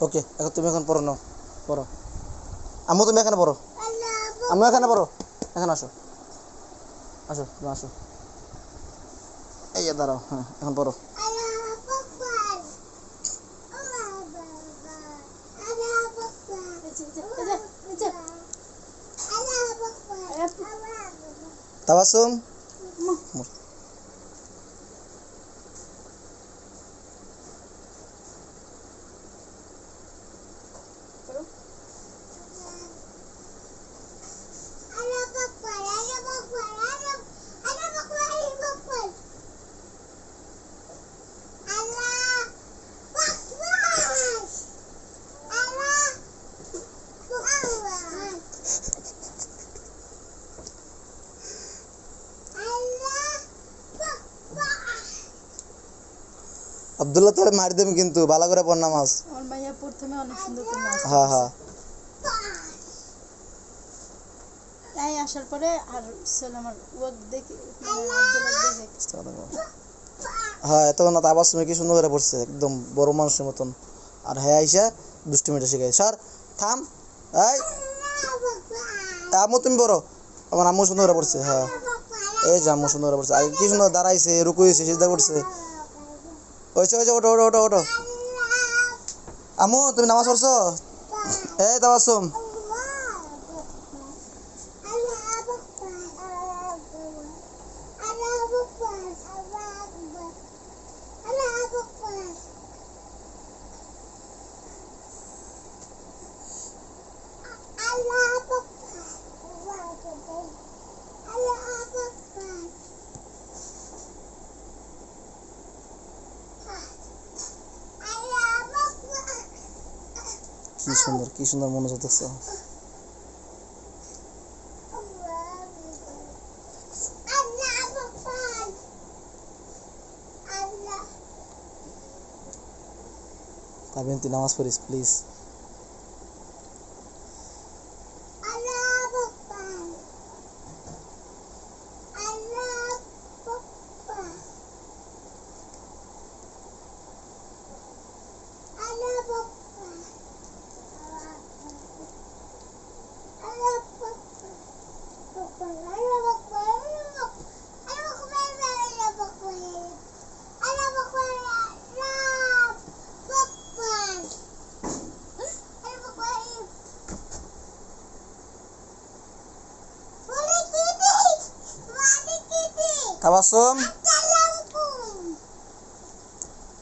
ওকে, এখন তুমি এখন পড়ো, নাও পড়ো। আম্মু তুমি এখানে পড়ো, আম্মু এখানে পড়ো, এখানে আসো, আসো তুমি আসো, এই যে দাঁড়াও, হ্যাঁ এখন পড়ো। তাবাসসুম, আব্দুল্লাহ তোরে মার দেব কিন্তু ভালো করে পড় নামাজ। আমার ভাইয়া প্রথমে অনেক সুন্দর করে নাচ হ্যাঁ হ্যাঁ, তাই আসার পরে আর ছেলে আমার ওয়াক দেখে আব্দুল্লাহ দেখে হ্যাঁ এত না তাবাসসুম কি সুন্দর করে পড়ছে একদম বড় মানুষের মতন। আর হ্যাঁ আইসা দুষ্টুমিটা শিখাই, স্যার থাম, এই আম্মু তুমি বড়, আমার আম্মু সুন্দর করে পড়ছে। হ্যাঁ এই যে আম্মু সুন্দর করে পড়ছে, আর কি সুন্দর দাঁড়াইছে, রুকু হয়েছে, সিজদা করছে। ওইছে ওইছে, ওটো ওটো ওটো ওটো। আম্মু তুমি নামাজ পড়ছো? এই তাবাসসুম, কি সুন্দর মনোযোগ দেখছো। তাবিন তুই নামাজ পড়িস প্লিজ। তাবাসসুম,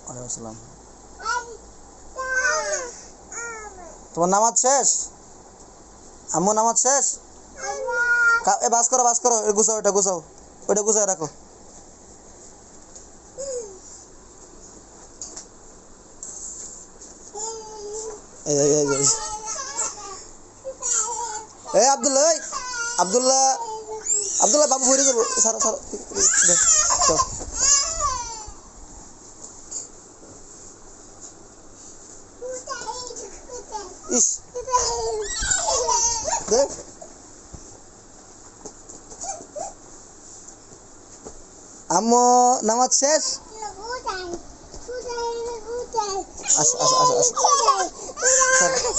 ওয়ালাইকুম আসসালাম। তোমার নামাজ শেষ? আম্মু নামাজ শেষ? এ বাস করো বাস করো, গুছাও, ওটা গুছাও, ওটা গুছায় রাখো। এই আব্দুল্লাহ, এই আব্দুল্লাহ, আব্দুল্লাহ বাবু ভরে যাবো, সারো সারো, ইস দেখ আম্মু নামাজ শেষ? আসো আসো আসো আসো।